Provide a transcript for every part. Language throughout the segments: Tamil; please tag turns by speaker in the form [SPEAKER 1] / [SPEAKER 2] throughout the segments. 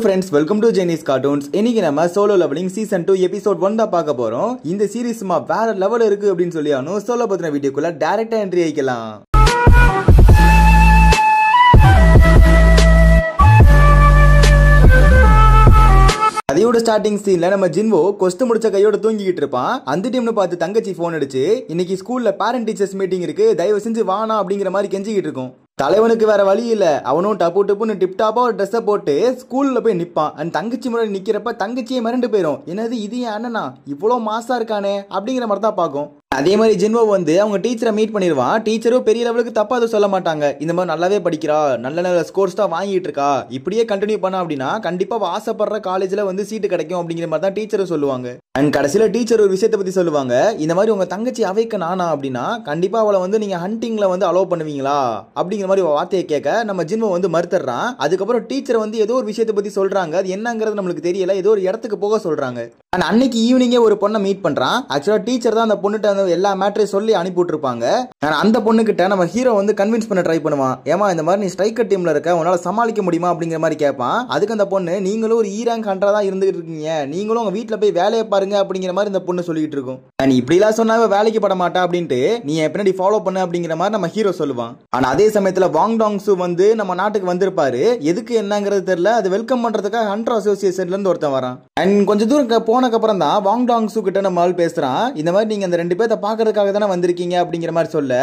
[SPEAKER 1] friends, welcome to Jenny's Cartoons. இன்னைக்கு நம்ம Solo Leveling Season 2 Episode 1 தான் பார்க்க போறோம். இந்த சீரிஸ் வேற லெவல் இருக்கு அப்படின்னு சொல்லியானோ சோலோ பத்தின வீடியோக்குள்ள டைரக்டா என்ட்ரி ஆயிக்கலாம். அதையோட ஸ்டார்டிங் சீன்ல நம்ம ஜின்வோ கொஸ்து முடிச்ச கையோட தூங்கிக்கிட்டு இருப்பான். அந்த டைம்னு பார்த்து தங்கச்சி போன் அடிச்சு இன்னைக்கு ஸ்கூல்ல பேரண்ட் டீச்சர்ஸ் மீட்டிங் இருக்கு, தயவு செஞ்சு வானா அப்படிங்கிற மாதிரி கெஞ்சிக்கிட்டு இருக்கும். தலைவனுக்கு வேற வழி இல்ல, அவனும் டப்பு டப்புன்னு டிப் டாப்பா ஒரு ட்ரெஸ்ஸை போட்டு ஸ்கூல்ல போய் நிப்பான். அண்ட் தங்கச்சி முன்னாடி நிக்கிறப்ப தங்கச்சியே மிரண்டு போயிடும். என்னது இது என் அண்ணனா இவ்வளோ மாசா இருக்கானே அப்படிங்கிற மாதிரி தான் பார்க்கும். அதே மாதிரி ஜின்வோ அவங்க டீச்சரை மீட் பண்ணிடுவான். டீச்சரும் பெரிய லெவலுக்கு தப்பா அதை சொல்ல மாட்டாங்க. இந்த மாதிரி நல்லாவே படிக்கிறா, நல்ல நல்ல ஸ்கோர்ஸ் தான் வாங்கிட்டு இருக்கா, இப்படியே கண்டினியூ பண்ணா அப்படின்னா கண்டிப்பா ஆசைப்படுற காலேஜ்ல சீட்டு கிடைக்கும் அப்படிங்கிற மாதிரி தான் டீச்சரும் சொல்லுவாங்க. அண்ட் கடைசியில டீச்சர் ஒரு விஷயத்தை பத்தி சொல்லுவாங்க. இந்த மாதிரி உங்க தங்கச்சி அவைக்க நானா அப்படின்னா கண்டிப்பா அவளை நீங்க ஹண்டிங்ல அலோவ் பண்ணுவீங்களா அப்படிங்கிற மாதிரி வார்த்தையை கேட்க நம்ம ஜின்வோ மறுத்துறான். அதுக்கப்புறம் டீச்சர் ஏதோ ஒரு விஷயத்தை பத்தி சொல்றாங்க, அது என்னங்கிறது நம்மளுக்கு தெரியல, ஏதோ ஒரு இடத்துக்கு போக சொல்றாங்க. அண்ட் அன்னைக்கு ஈவினிங்கே ஒரு பொண்ணை மீட் பண்றான். ஆக்சுவலா டீச்சர் தான் அந்த பொண்ணுட்ட எல்லா மேட்டரையும் சொல்லி அனுப்பி விட்டுருப்பாங்க. அந்த பொண்ணு கிட்ட நம்ம ஹீரோ கன்வின்ஸ் பண்ண ட்ரை பண்ணுவான். ஏமா இந்த மாதிரி நீ ஸ்ட்ரைக்கர் டீம்ல இருக்க, உன்னால சமாளிக்க முடியுமா அப்படிங்கிற மாதிரி கேட்பான். அதுக்கு அந்த பொண்ணு நீங்களும் ஒரு ரேங்க் ஹண்டரா தான் இருந்துகிட்டு இருக்கீங்க, நீங்களும் உங்க வீட்டுல போய் வேலையை பாருங்க அப்படிங்கிற மாதிரி இந்த பொண்ணு சொல்லிட்டு இருக்கும். நீ இப்படிலாம் சொன்னா வேலைக்கு பட மாட்டா அப்படின்ட்டு நீ பின்னாடி ஃபாலோ பண்ணு அப்படிங்கிற மாதிரி நம்ம ஹீரோ சொல்லுவான். ஆனா அதே சமயத்துல வாங் டாங்ஸு நம்ம நாட்டுக்கு வந்திருப்பாரு. எதுக்கு என்னங்கிறது தெரியல, அது வெல்கம் பண்றதுக்காக ஹண்டர் அசோசியேஷன்ல இருந்து ஒருத்தன் வரான். அண்ட் கொஞ்சம் தூரம் போனக்கு அப்புறம் தான் வாங் டாங்ஸு கிட்ட நம்ம ஆள் பேசுறான். இந்த மாதிரி நீங்க அந்த ரெண்டு பேர்த்த பாக்குறதுக்காக தானே வந்திருக்கீங்க அப்படிங்கிற மாதிரி சொல்ல,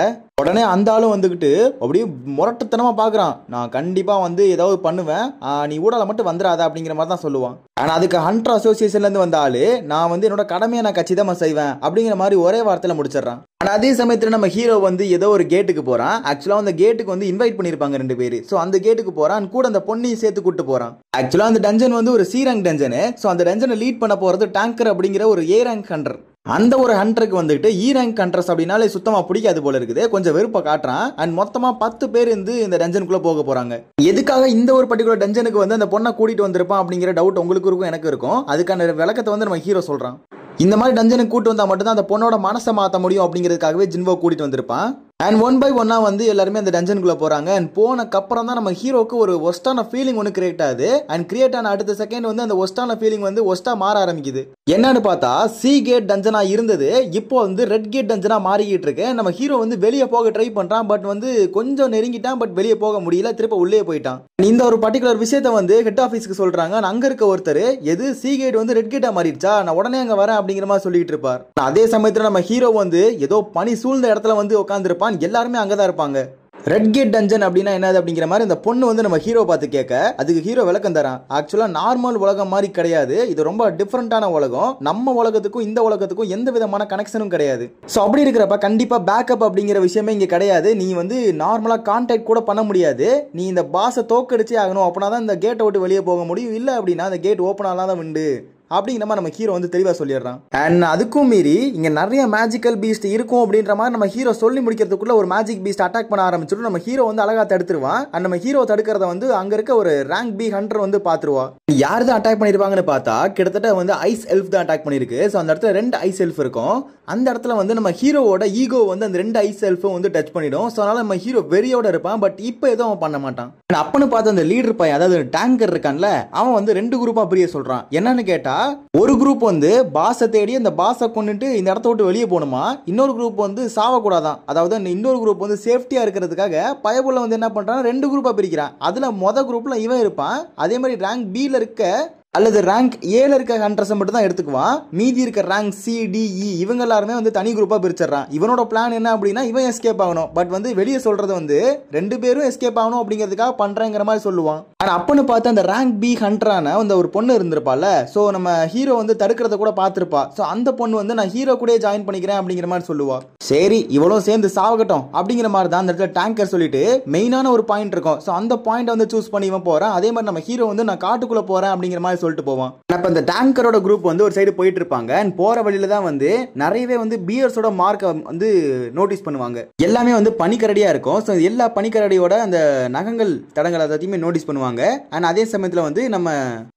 [SPEAKER 1] உடனே அந்த ஆளும் அப்படியே முரட்டுத்தனமா பாக்குறான். நான் கண்டிப்பா ஏதாவது பண்ணுவேன், நீ ஊடால மட்டும் வந்துடாத அப்படிங்கிற மாதிரி தான் சொல்லுவான். ஆனா அதுக்கு ஹண்டர் அசோசியேஷன்ல இருந்து வந்த ஆளு நான் என்னோட கடமையை நான் கச்சிதமா செய்வேன் அப்படிங்கிற மாதிரி ஒரே வார்த்தையில முடிச்சிடறான். ஆனா அதே சமயத்துல நம்ம ஹீரோ ஏதோ ஒரு கேட்டுக்கு போறான். ஆக்சுவலா அந்த கேட்டுக்கு இன்வைட் பண்ணிருப்பாங்க ரெண்டு பேரு. சோ அந்த கேட்டுக்கு போறான், கூட அந்த பொண்ணையும் சேர்த்து கூட்டு போறான். ஆக்சுவலா அந்த டஞ்சன் ஒரு சி ரேங்க் டஞ்சனு. சோ அந்த டஞ்சனை லீட் பண்ண போறது டேங்கர் அப்படிங்கிற ஒரு ஏ ரேங்க் ஹண்டர். அந்த ஒரு ஹண்டருக்கு இ ரேங்க் ஹண்டர்ஸ் அப்படின்னாலே சுத்தமா பிடிக்காது போல இருக்குது, கொஞ்சம் வெறுப்ப காட்டுறான். அண்ட் மொத்தமா 10 பேர் இந்த டஞ்சனுக்குள்ள போக போறாங்க. எதுக்காக இந்த ஒரு பர்டிகுலர் டஞ்சனுக்கு அந்த பொண்ணை கூட்டிட்டு வந்திருப்பான் அப்படிங்கிற டவுட் உங்களுக்கு இருக்கும், எனக்கு இருக்கும். அதுக்கான விளக்கத்தை நம்ம ஹீரோ சொல்றான். இந்த மாதிரி டஞ்சனுக்கு கூட்டு வந்தா மட்டும்தான் அந்த பொண்ணோட மனசை மாற்ற முடியும் அப்படிங்கிறதுக்காகவே ஜின்வோ கூட்டிட்டு வந்திருப்பான். அண்ட் ஒன் பை ஒன்னா எல்லாருமே அந்த டஞ்சனுக்குள்ள போறாங்க. அண்ட் போனக்கப்புறம் தான் நம்ம ஹீரோக்கு ஒரு ஒஸ்டான ஃபீலிங் கிரியேட் ஆகுது. அண்ட் கிரியேட் ஆன அடுத்த செகண்ட் அந்த ஒஸ்டான ஃபீலிங் ஒஸ்டா மாற ஆரம்பிக்குது. என்னன்னு பார்த்தா சி கேட் டஞ்சனா இருந்தது, இப்போ ரெட் கேட் டஞ்சனா மாறிக்கிட்டு இருக்கு. நம்ம ஹீரோ வெளியே போக ட்ரை பண்றான், பட் கொஞ்சம் நெருங்கிட்டான், பட் வெளியே போக முடியல, திருப்ப உள்ளே போயிட்டான். இந்த ஒரு பர்டிகுலர் விஷயத்தை ஹெட் ஆஃபீஸ்க்கு சொல்றாங்க. அங்க இருக்க ஒருத்தர் எது சி கேட் ரெட் கேட்டா மாறிடுச்சா, நான் உடனே அங்க வரேன் அப்படிங்கிற மாதிரி சொல்லிட்டு இருப்பார். அதே சமயத்துல நம்ம ஹீரோ ஏதோ பனி சூழ்ந்த இடத்துல உட்கார்ந்து எல்லாருமே அங்கதான் இருப்பாங்க. ரெட் கேட் டஞ்சன் அப்படின்னா என்னது அப்படிங்கிற மாதிரி இந்த பொண்ணு நம்ம ஹீரோ பார்த்து கேட்க, அதுக்கு ஹீரோ விளக்கம் தரான். ஆக்சுவலா நார்மல் உலகம் மாதிரி கிடையாது, இது ரொம்ப டிஃபரெண்டான உலகம், நம்ம உலகத்துக்கும் இந்த உலகத்துக்கும் எந்த விதமான கனெக்ஷனும் கிடையாது. ஸோ அப்படி இருக்கிறப்ப கண்டிப்பா பேக்கப் அப்படிங்கிற விஷயமே இங்க கிடையாது. நீ நார்மலா கான்டாக்ட் கூட பண்ண முடியாது, நீ இந்த பாஸை தோக்கடிச்சே ஆகணும், அப்படின்னா தான் இந்த கேட்டை விட்டு வெளியே போக முடியும், இல்லை அப்படின்னா அந்த கேட் ஓப்பன் ஆனாதான் உண்டு அப்படிங்கிற மாதிரி நம்ம ஹீரோ தெளிவா சொல்லிடுறான். அண்ட் அதுக்கும் மீறி இங்க நிறைய மேஜிக்கல் பீஸ்ட் இருக்கும் அப்படின்ற மாதிரி நம்ம ஹீரோ சொல்லி முடிக்கிறதுக்குள்ள ஒரு மேஜிக் பீஸ்ட் அட்டாக் பண்ண ஆரம்பிச்சிடும். நம்ம ஹீரோ அழகா தடுத்துருவான். அண்ட் நம்ம ஹீரோ தடுக்கிறத அங்க இருக்க ஒரு ரேங்க் பி ஹண்டர் பாத்துருவா. யாரு தான் அட்டாக் பண்ணிருப்பாங்கன்னு பார்த்தா கிட்டத்தட்ட ஐஸ் எல்ஃப் தான் அட்டாக் பண்ணிருக்கு. ஸோ அந்த இடத்துல 2 ஐஸ் எல்ஃப் இருக்கும். அந்த இடத்துல நம்ம ஹீரோவோட ஈகோ அந்த 2 ஐஸ் எல்ஃபும் டச் பண்ணிடும். ஸோ அதனால நம்ம ஹீரோ வெறியோட இருப்பான், பட் இப்போ எதுவும் அவன் பண்ண மாட்டான். அப்பன்னு பார்த்து அந்த லீடர் பையன், அதாவது டேங்கர் இருக்கான்ல, அவன் 2 குரூப்பா பிரிய சொல்றான். என்னன்னு கேட்டா ஒரு குரூப் பாஸை தேடி அந்த பாஸை கொண்டுட்டு இந்த இடத்த விட்டு வெளியே போகணுமா, இன்னொரு குரூப் சாவக்கூடாதான். அதாவது இன்னொரு குரூப் சேஃப்டியா இருக்கிறதுக்காக பயபுள்ள என்ன பண்றான், 2 குரூப்பா பிரிக்கிறான். அதுல குரூப்ல இவன் இருப்பான். அதே மாதிரி ரேங்க் பில இருக்க அல்லது ரேங்க் ஏல இருக்க ஹண்டர்ஸ் மட்டும் தான் எடுத்துக்குவான். மீதி இருக்க ரேங்க் சி டி இ இவங்க எல்லாருமே தனி குரூப்பா பிரிச்சிடறான். இவனோட பிளான் என்ன அப்படின்னா இவன் எஸ்கேப் ஆகணும், பட் வெளியே சொல்றது 2 பேரும் எஸ்கேப் ஆகணும் அப்படிங்கிறதுக்காக பண்றேங்கிற மாதிரி சொல்லுவான். ஆனா அப்பன்னு பார்த்து அந்த ரேங்க் பி ஹண்டரான ஒரு பொண்ணு இருந்திருப்பால, சோ நம்ம ஹீரோ தடுக்கிறத கூட பார்த்திருப்பா. சோ அந்த பொண்ணு நான் ஹீரோ கூட ஜாயின் பண்ணிக்கிறேன் அப்படிங்கிற மாதிரி சொல்லுவா. சரி இவ்வளவு சேர்ந்து சாவகட்டும் அப்படிங்கிற மாதிரி தான் அந்த இடத்துல டேங்கர் சொல்லிட்டு மெயினான ஒரு பாயிண்ட் இருக்கும். சோ அந்த பாயிண்ட் சூஸ் பண்ணி இவன் போறான். அதே மாதிரி நம்ம ஹீரோ நான் காட்டுக்குள்ள போறேன் அப்படிங்கிற மாதிரி சொல்லிட்டு போவான். அப்ப இந்த டேங்கரோட குரூப் ஒரு சைடு போயிட்டு இருப்பாங்க. போற வழியில தான் நிறையவே பியர்ஸோட மார்க்க நோட்டீஸ் பண்ணுவாங்க. எல்லாமே பனிக்கரடியா இருக்கும். சோ எல்லா பனிக்கரடியோட அந்த நகங்கள் தடங்கள் எல்லாத்தையுமே நோட்டீஸ் பண்ணுவாங்க. அண்ட் அதே சமயத்துல நம்ம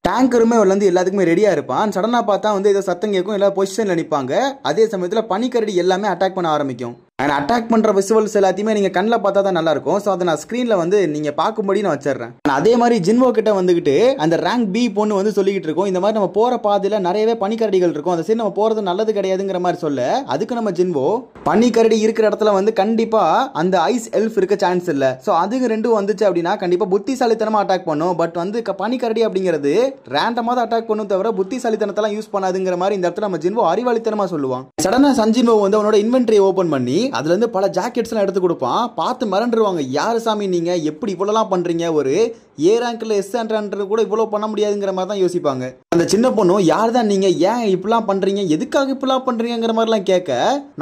[SPEAKER 1] டேங்கருமே வந்து எல்லாத்துக்குமே ரெடியா இருப்பான். சடனா பார்த்தா வந்து ஏதோ சத்தம் கேட்கும், எல்லா பொசிஷன்ல நிற்பாங்க. அதே சமயத்துல பனிக்கரடி எல்லாமே அட்டாக் பண்ண ஆரம்பிக்கும். அண்ட் அட்டாக் பண்ற விசுவல்ஸ் எல்லாத்தையுமே நீங்க கண்ணில் பார்த்தா தான் நல்லா இருக்கும். ஸோ அதை நான் ஸ்க்ரீன்ல வந்து நீங்க பார்க்கும்படி நான் வச்சிடுறேன். அதே மாதிரி ஜின்வோ கிட்ட வந்துகிட்டு அந்த ரேங்க் பி பொண்ணு வந்து சொல்லிக்கிட்டு இருக்கோம், இந்த மாதிரி நம்ம போற பாதையில நிறையவே பனிக்கரடிகள் இருக்கும், அந்த சைடு நம்ம போறது நல்லது கிடையாதுங்கிற மாதிரி சொல்ல, அதுக்கு நம்ம ஜின்வோ பனிக்கரடி இருக்கிற இடத்துல வந்து கண்டிப்பா அந்த ஐஸ் எல்ஃப் இருக்க சான்ஸ் இல்லை. ஸோ அதுக்கு ரெண்டும் வந்துச்சு அப்படின்னா கண்டிப்பா புத்திசாலித்தனமா அட்டாக் பண்ணும். பட் வந்து பனிக்கரடி அப்படிங்கிறது ரேண்டமா தான் அட்டாக் பண்ணும் தவிர புத்திசாலித்தனத்தெல்லாம் யூஸ் பண்ணாதுங்கிற மாதிரி இந்த இடத்துல நம்ம ஜின்வோ அறிவாளித்தனமா சொல்லுவான். சடனா சஞ்சின்வோ வந்து அவனோட இன்வென்டரி ஓபன் பண்ணி அதுல இருந்து பல ஜாக்கெட்ஸ் எல்லாம் எடுத்து கொடுப்பான். பார்த்து மிரண்டுருவாங்க, யாரு சாமி நீங்க, எப்படி இவ்வளவுலாம் பண்றீங்க, ஒரு ஏ ரேங்க்ல எஸ் கூட இவ்வளவு பண்ண முடியாதுங்கிற மாதிரி தான் யோசிப்பாங்க. அந்த சின்ன பொண்ணும் யார் தான் நீங்க, ஏன் இப்படிலாம் பண்றீங்க, எதுக்காக இப்படிலாம் பண்றீங்கிற மாதிரிலாம் கேட்க,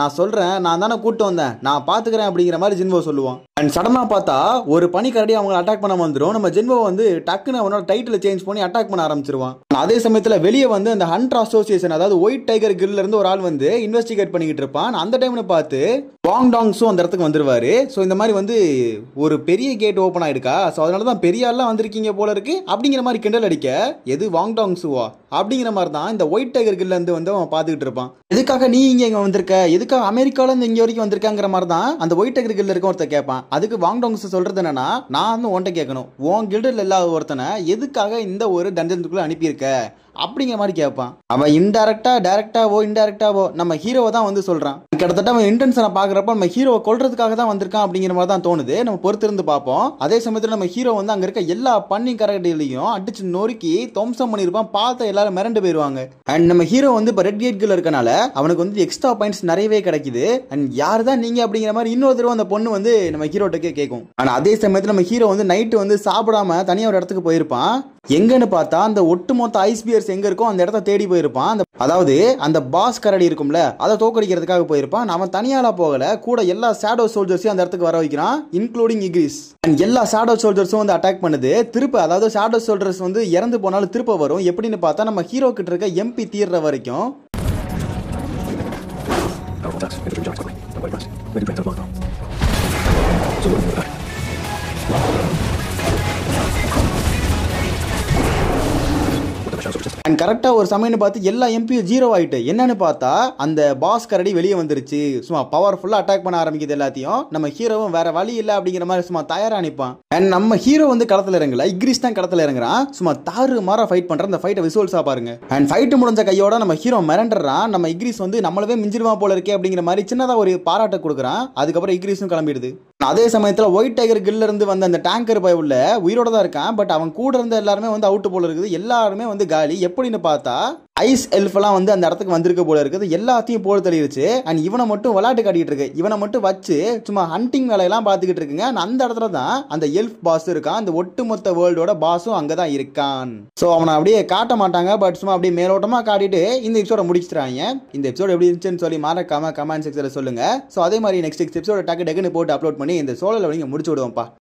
[SPEAKER 1] நான் சொல்றேன் நான் தானே கூட்டு வந்தேன், நான் பாத்துக்கிறேன் அப்படிங்கிற மாதிரி ஜின்வோ சொல்லுவான். அண்ட் சடனா பார்த்தா ஒரு பனிக்கரடி அவங்க அட்டாக் பண்ண வந்துடும். நம்ம ஜின்வோ வந்து டக்குன்னு அவனோட டைட்டில் சேஞ்ச் பண்ணி அட்டாக் பண்ண ஆரம்பிச்சிருவான். அதே சமயத்தில் வெளியே வந்து அந்த ஹண்டர் அசோசியேஷன், அதாவது ஒயிட் டைகர் கில்ல இருந்து ஒரு ஆள் வந்து இன்வெஸ்டிகேட் பண்ணிக்கிட்டு இருப்பான். அந்த டைம்ல பார்த்து வாங் டாங்ஸும் அந்த இடத்துக்கு வந்துருவாரு. ஸோ இந்த மாதிரி வந்து ஒரு பெரிய கேட் ஓப்பன் ஆயிடுக்கா, ஸோ அதனால தான் பெரிய ஆள்லாம் வந்திருக்கீங்க போல இருக்கு அப்படிங்கிற மாதிரி கிண்டல் அடிக்க, எது வாங் டாங்ஸுவா அப்படிங்கிற மாதிரி தான் இந்த ஒயிட் டைகர் கில்ல இருந்து வந்து அவன் பார்த்துக்கிட்டு இருப்பான். எதுக்காக நீ இங்க வந்திருக்க, எதுக்காக அமெரிக்கால இருந்து இங்க வரைக்கும் வந்திருக்காங்கிற மாதிரி தான் அந்த ஒயிட் டைகர் கில்ல இருக்க ஒருத்தர் கேட்பான். அதுக்கு வாங் டாங்ஸ் சொல்றது என்னன்னா, நான் வந்து உன்கிட்ட கேட்கணும், உன் கில்டில் இல்லாத ஒருத்தனை எதுக்காக இந்த ஒரு டஞ்சனுக்குள்ள அனுப்பியிருக்க அப்படிங்கிற மாதிரி கேட்பான். அவன் இன்டைரக்டாவோ நம்ம ஹீரோவை தான் வந்து சொல்றான். கிட்டத்தட்ட அவன் இன்டென்ஷனை பாக்குறப்ப நம்ம ஹீரோவை கொல்றதுக்காக தான் வந்திருக்கான் அப்படிங்கிற மாதிரி தான் தோணுது. நம்ம பொறுத்திருந்து பார்ப்போம். அதே சமயத்தில் நம்ம ஹீரோ வந்து அங்க இருக்க எல்லா பண்ணி கரடிகளையும் அடிச்சு நொறுக்கி துவம்சம் பண்ணிருப்பான். பார்த்த எல்லாரும் மிரண்டு போயிருவாங்க. அண்ட் நம்ம ஹீரோ வந்து இப்போ ரெட் கேட் கில் இருக்கனால அவனுக்கு வந்து எக்ஸ்ட்ரா பாயிண்ட்ஸ் நிறையவே கிடைக்குது. அண்ட் யார் தான் நீங்க அப்படிங்கிற மாதிரி இன்னொரு தடவை அந்த பொண்ணு வந்து நம்ம ஹீரோட்டே கேட்கும். ஆனா அதே சமயத்தில் நம்ம ஹீரோ வந்து நைட்டு வந்து சாப்பிடாம தனியாக ஒரு இடத்துக்கு போயிருப்பான். எங்கன்னு பார்த்தா அந்த ஒட்டுமொத்த ஐஸ் பியர்ஸ் எங்க இருக்கோ அந்த இடத்த தேடி போயிருப்பான். அதாவது அந்த பாஸ் கரடி இருக்கும்ல, அதை தோக்கடிக்கிறதுக்காக போயிருப்பான். அவன் தனியால போகல, கூட எல்லா ஷேடோ சோல்ஜர்ஸையும் அந்த இடத்துக்கு வர வைக்கிறான், இன்க்ளூடிங் இக்ரிஸ். அண்ட் எல்லா ஷேடோ சோல்ஜர்ஸும் வந்து அட்டாக் பண்ணுது. திருப்ப அதாவது ஷேடோ சோல்ஜர்ஸ் வந்து இறந்து போனாலும் திருப்ப வரும். எப்படின்னு பார்த்தா நம்ம ஹீரோ கிட்ட இருக்க எம்பி தீர்ற வரைக்கும் அண்ட் கரெக்டா ஒரு சமயம் பார்த்து எல்லா எம்பியும் ஜீரோ ஆயிட்டு, என்னன்னு பார்த்தா அந்த பாஸ் கரடி வெளியே வந்துருச்சு. சும்மா பவர்ஃபுல்லா அட்டாக் பண்ண ஆரம்பிக்குது எல்லாத்தையும். நம்ம ஹீரோவும் வேற வழி இல்லை அப்படிங்கிற மாதிரி சும்மா தயாரா நிற்பான். அண்ட் நம்ம ஹீரோ வந்து களத்துல இறங்கல, இக்ரிஸ் தான் களத்துல இறங்குறான். சும்மா தாறு மாற ஃபைட் பண்ற அந்த ஃபைட்டை விசுவல்ஸா பாருங்க. அண்ட் ஃபைட் முடிஞ்ச கையோட நம்ம ஹீரோ மிரண்டுறான். நம்ம இக்ரிஸ் வந்து நம்மளவே மிஞ்சிருவான் போல இருக்கே அப்படிங்கிற மாதிரி சின்னதா ஒரு பாராட்ட கொடுக்குறான். அதுக்கப்புறம் இக்ரிஸும் கிளம்பிடுது. அதே சமயத்தில் ஒயிட் டைகர் கில்ல இருந்து வந்த அந்த டேங்கர் பை உள்ள உயிரோட தான் இருக்கான். பட் அவன் கூட இருந்த எல்லாருமே வந்து அவுட் போல இருக்குது, எல்லாருமே வந்து காலி. எப்படின்னு பார்த்தா ஐஸ் எல்ஃபெல்லாம் வந்து அந்த இடத்துக்கு வந்திருக்க போல இருக்குது, எல்லாத்தையும் போல தள்ளிடுச்சு. அண்ட் இவனை மட்டும் விளையாட்டு காட்டிட்டு இருக்கு. இவனை மட்டும் வச்சு சும்மா ஹண்டிங் வேலையெல்லாம் பார்த்துக்கிட்டு இருக்குங்க. அந்த இடத்துல தான் அந்த எல்ஃப் பாஸ் இருக்கான். அந்த ஒட்டுமொத்த வேர்ல்டோட பாஸும் அங்கே தான் இருக்கான். ஸோ அவனை அப்படியே காட்ட மாட்டாங்க, பட் சும்மா அப்படியே மேலோட்டமாக காட்டிட்டு இந்த எபிசோட முடிச்சிட்டாங்க. இந்த எபிசோட் எப்படி இருந்துச்சுன்னு சொல்லி மறக்காம கமெண்ட் செக்ஷனில் சொல்லுங்க. ஸோ அதே மாதிரி நெக்ஸ்ட் எபிசோட டக்கு டக்குன்னு போட்டு அப்லோட் பண்ணி இந்த சோழலை நீங்கள் முடிச்சு விடுவோம்ப்பா.